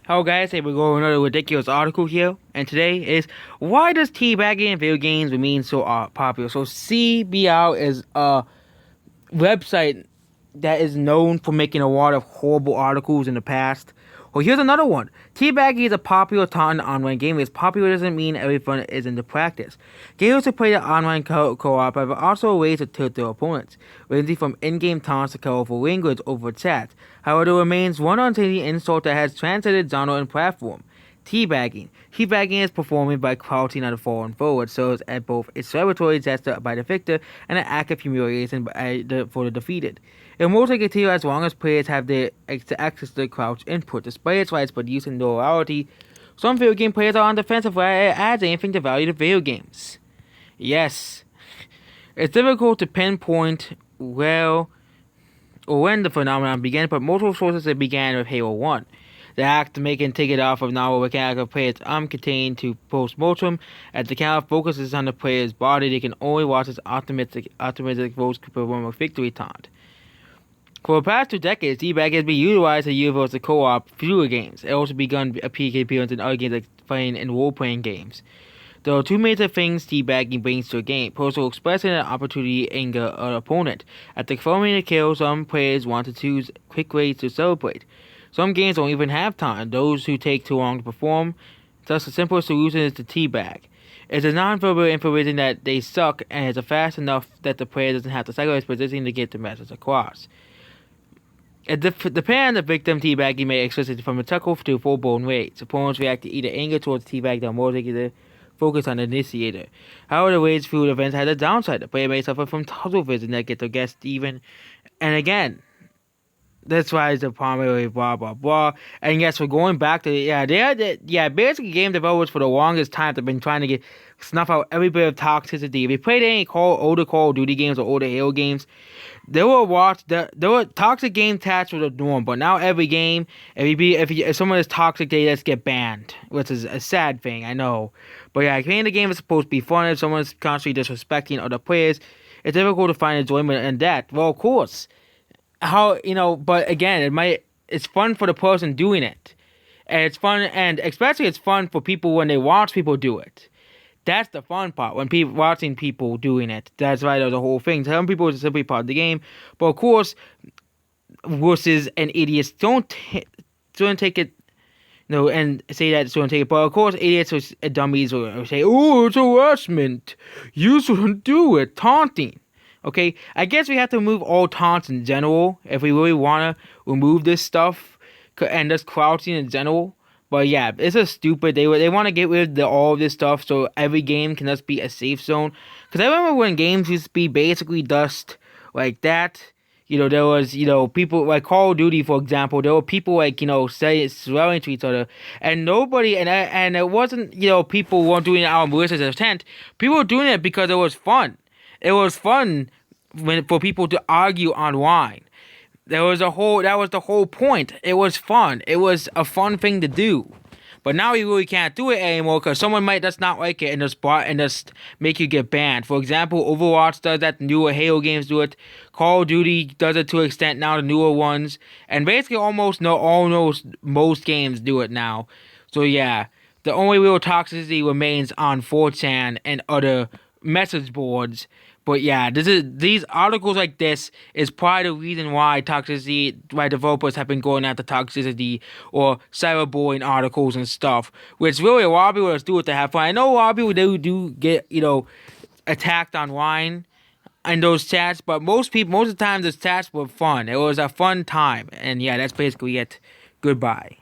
Hello guys, today we're going with another ridiculous article here, and today is why does teabagging in video games remain so popular? So CBR is a website that is known for making a lot of horrible articles in the past. Well, here's another one. Teabagging is a popular taunt in online gaming. It's popular doesn't mean every fun is in the practice. Gamers who play the online co-op have also ways to tilt their opponents, ranging from in-game taunts to colorful language over chat. However, there remains one untainted insult that has transcended genre and platform. Teabagging. Teabagging is performed by crouching on the fallen forward, serves as both a celebratory gesture by the victor and an act of humiliation for the defeated. It will mostly continue as long as players have the access to the crouch input. Despite its widespread use in morality, some video game players are on the defensive where it adds anything to value to video games. Yes, it's difficult to pinpoint where or when the phenomenon began, but multiple sources it began with Halo 1. The act of making take it off of novel mechanical players contained to post-mortem. As the camera focuses on the player's body, they can only watch its optimistic votes perform a victory taunt. For the past 2 decades, teabagging has been utilized in universal co-op shooter games. It also begun a PK appearance in other games like playing in role-playing games. There are two major things teabagging brings to a game: personal expression and opportunity to anger an opponent. After confirming a kill, some players want to choose quick ways to celebrate. Some games don't even have time. Those who take too long to perform. Thus, the simplest solution is to teabag. It's a non-verbal information that they suck, and it's fast enough that the player doesn't have to cycle his position to get the message across. It depends on the victim. Teabagging may express it from a chuckle to full-blown rage. Opponents react to either anger towards teabag or more to focus on the initiator. However, the rage through events has a downside. The player may suffer from tunnel vision that gets their guests even and again. That's why it's a primary blah blah blah. And yes, we're going back to basically game developers for the longest time have been trying to snuff out every bit of toxicity. If you played any older Call of Duty games or older Halo games, there were toxic game tats were the norm, but now every game, if someone is toxic, they just get banned, which is a sad thing, I know. But yeah, playing the game is supposed to be fun. If someone's constantly disrespecting other players, it's difficult to find enjoyment in that. Well, of course. But again, it's fun for the person doing it. And it's fun, and especially it's fun for people when they watch people do it. That's the fun part, when people watching people doing it. That's why there's a whole thing. Some people is simply part of the game. But of course, wusses and idiots don't take it, and say that don't take it. But of course, idiots or dummies will say, "Oh, it's harassment. You shouldn't do it." Taunting. Okay, I guess we have to remove all taunts in general if we really want to remove this stuff and just crouching in general. But yeah, it's just stupid. They want to get rid of all of this stuff so every game can just be a safe zone. Because I remember when games used to be basically just like that. There was, people like Call of Duty, for example. There were people swearing to each other, and nobody, and it wasn't, people weren't doing it out of malicious intent. People were doing it because it was fun. It was fun for people to argue online. That was the whole point. It was fun. It was a fun thing to do. But now you really can't do it anymore because someone might just not like it and just make you get banned. For example, Overwatch does that. The newer Halo games do it. Call of Duty does it to an extent now. The newer ones, and basically almost most games do it now. So yeah, the only real toxicity remains on 4chan and other message boards. But yeah, these articles like this is probably the reason why developers have been going after toxicity or cyberbullying articles and stuff. Which really a lot of people just do it to have fun. I know a lot of people do get attacked online in those chats, but most of the time those chats were fun. It was a fun time, and yeah, that's basically it. Goodbye.